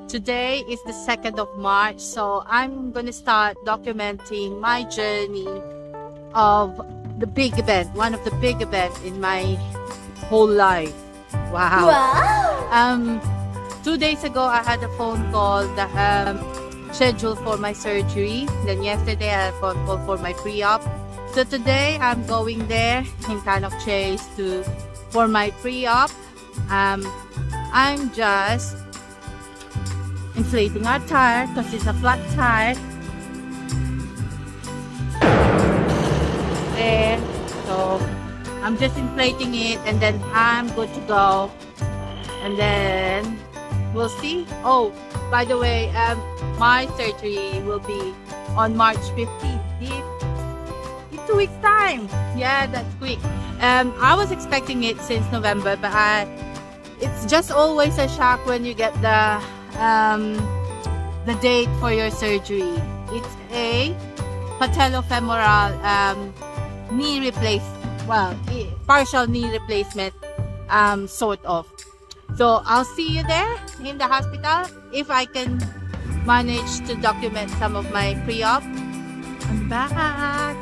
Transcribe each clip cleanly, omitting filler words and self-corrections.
Today is the 2nd of March, so I'm gonna start documenting my journey of the big event, one of the big events in my whole life. Wow. 2 days ago, I had a phone call that scheduled for my surgery. Then yesterday, I had a phone call for my pre-op. So today, I'm going there in Cannock Chase for my pre-op. I'm just inflating our tire because it's a flat tire. There, so I'm just inflating it, and then I'm good to go. And then we'll see. Oh, by the way, my surgery will be on March 15th. In 2 weeks' time. Yeah, that's quick. I was expecting it since November, but it's just always a shock when you get the date for your surgery. It's a patellofemoral knee partial knee replacement, sort of. So I'll see you there in the hospital if I can manage to document some of my pre-op. I'm back.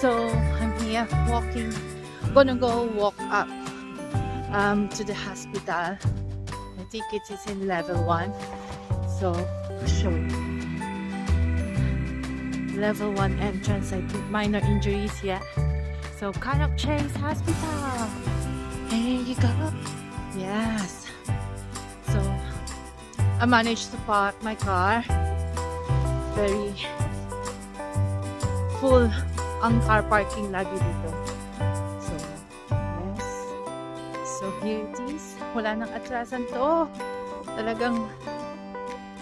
So I'm here walking. Gonna go walk up to the hospital. I think it is in level 1. So I'll show you. Level 1 entrance. I think minor injuries yet. So Cannock Chase Hospital. There you go. Yes. So I managed to park my car. Very full ang car parking lagi dito. So yes. So here it is. Wala nang atrasan to. Talagang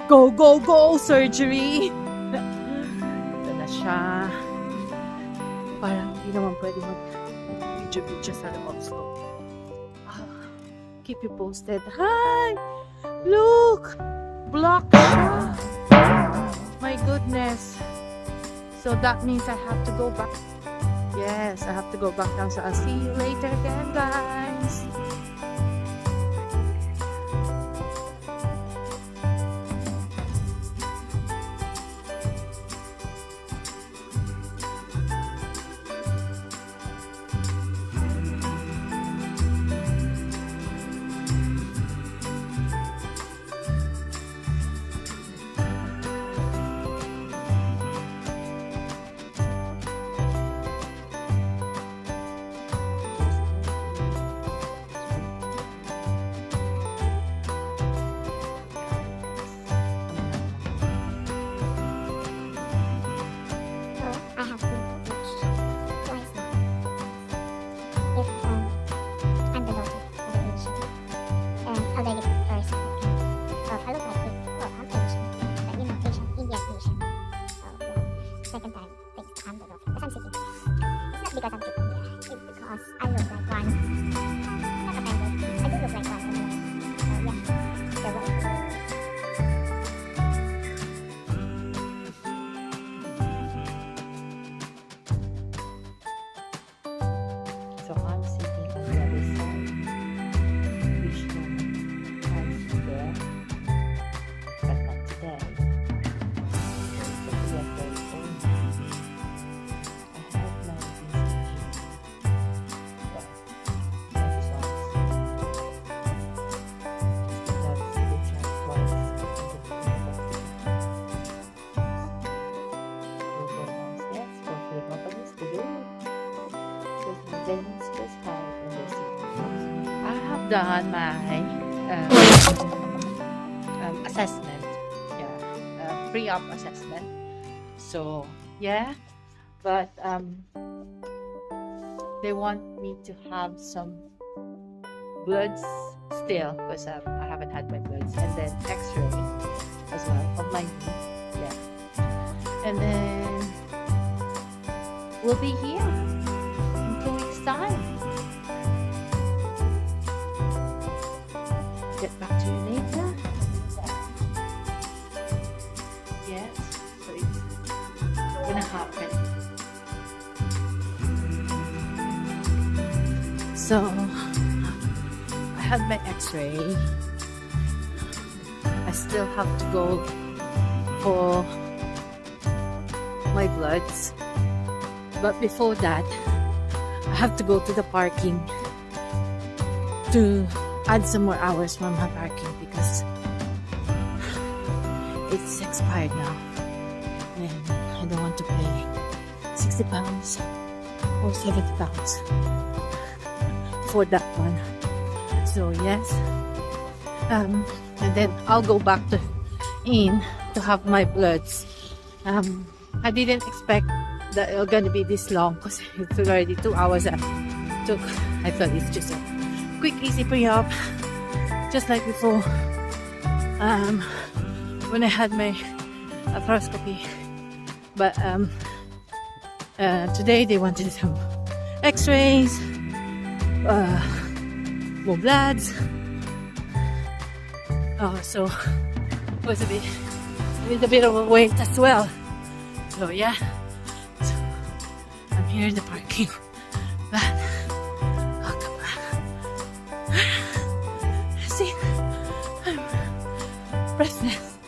go, go, go surgery. Ito na siya. Parang hindi naman pwede mag-video sa loob. So keep you posted. Hi! Look! Blocked siya. My goodness. So that means I have to go back. Yes, I have to go back down. So I'll see you later again, guys. Second time, thanks to envelope. Because I'm sitting. It's not because I'm sitting here. It's because I look like one. I'm not offended. I do look like one. So yeah, there was. So I'm sitting on the other side, which I'm there, but not today. I have done my assessment, pre-op assessment. So yeah, but they want me to have some bloods still because I haven't had my bloods, and then X-ray as well of my knee. Yeah, and then we'll be here in 2 weeks' time. Get back to you later. Yes, so it's gonna happen. So I had my X-ray. I still have to go for my bloods. But before that, I have to go to the parking to add some more hours for my parking because it's expired now. And I don't want to pay 60 pounds or 70 pounds for that one. So yes, and then I'll go back to in to have my bloods. I didn't expect that it's gonna be this long because it's already 2 hours that took. I thought it's just a quick, easy pre-op, just like before. When I had my arthroscopy, but today they wanted some X-rays, more bloods. So it was a bit of a wait as well. So yeah, so I'm here in the parking lot. Oh, come on. See, I'm breathless.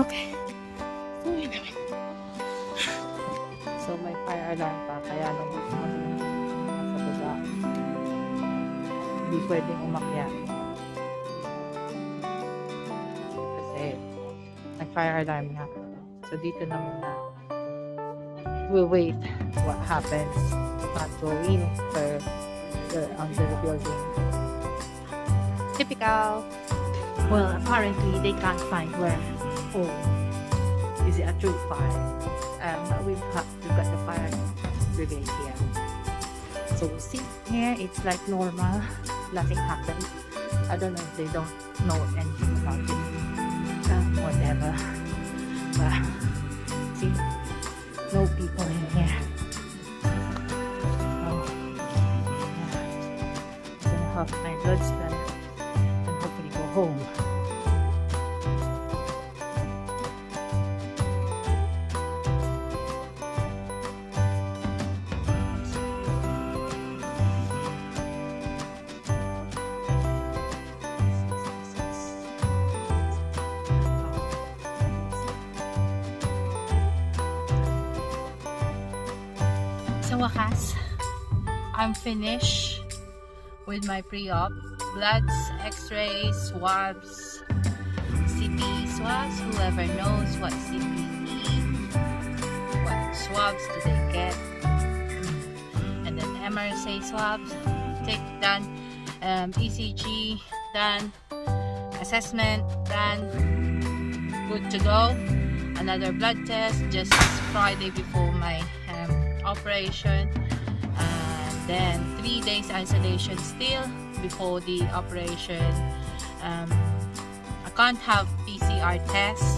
Okay. So may fire alarm pa, kaya nung nasa baba, hindi pwedeng umakyat. Kasi nag-fire alarm nga. So dito na muna. We'll wait what happens. Not go in for under the building. Typical. Well, apparently they can't find where. Oh, is it a true fire? We've got the fire brigade here. So we'll see. Here it's like normal. Nothing happened. I don't know if they don't know anything about it. Whatever. But see, no people in here. Oh, I'm gonna have my bloods done and hopefully go home. Sa wakas, I'm finished with my pre-op. Bloods, x-rays, swabs, CP swabs. Whoever knows what CPE, what swabs do they get? And then MRSA swabs, take done. ECG done. Assessment done. Good to go. Another blood test just Friday before my operation, and then 3 days isolation still before the operation. I can't have PCR tests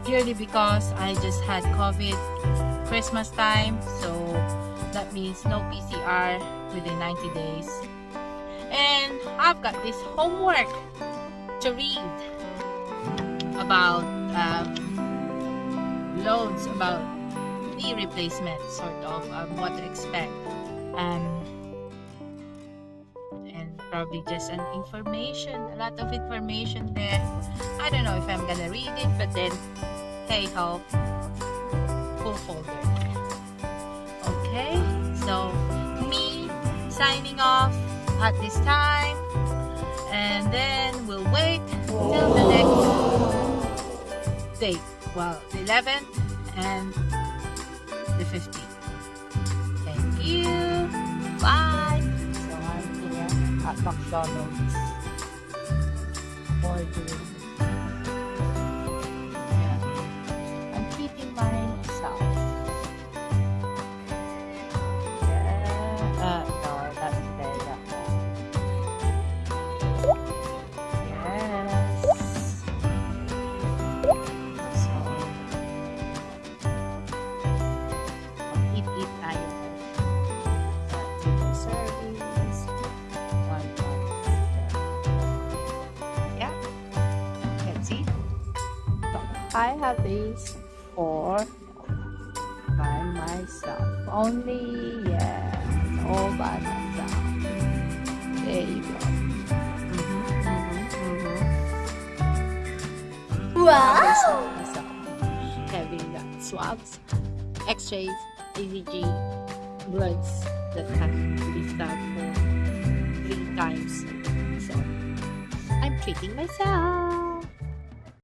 purely because I just had COVID Christmas time, so that means no PCR within 90 days. And I've got this homework to read about loads about knee replacement, sort of what to expect, and probably just an information, a lot of information there. I don't know if I'm gonna read it, but then hey ho, full folder. Okay, so me signing off at this time, and then we'll wait till the next date. Well, the 11th and the 15th. Thank you. Bye. So I'm here at McDonald's ordering. Yeah. I'm treating myself. Yeah. No, that's today. That one. Yes. So eat tayo. Table service. One. Yeah. Let's see. So, I have these for by myself. Only, yes. All by myself. There you go. myself having that swabs, X-rays, ECG, bloods that have to be stabbed for 3 times. So I'm treating myself.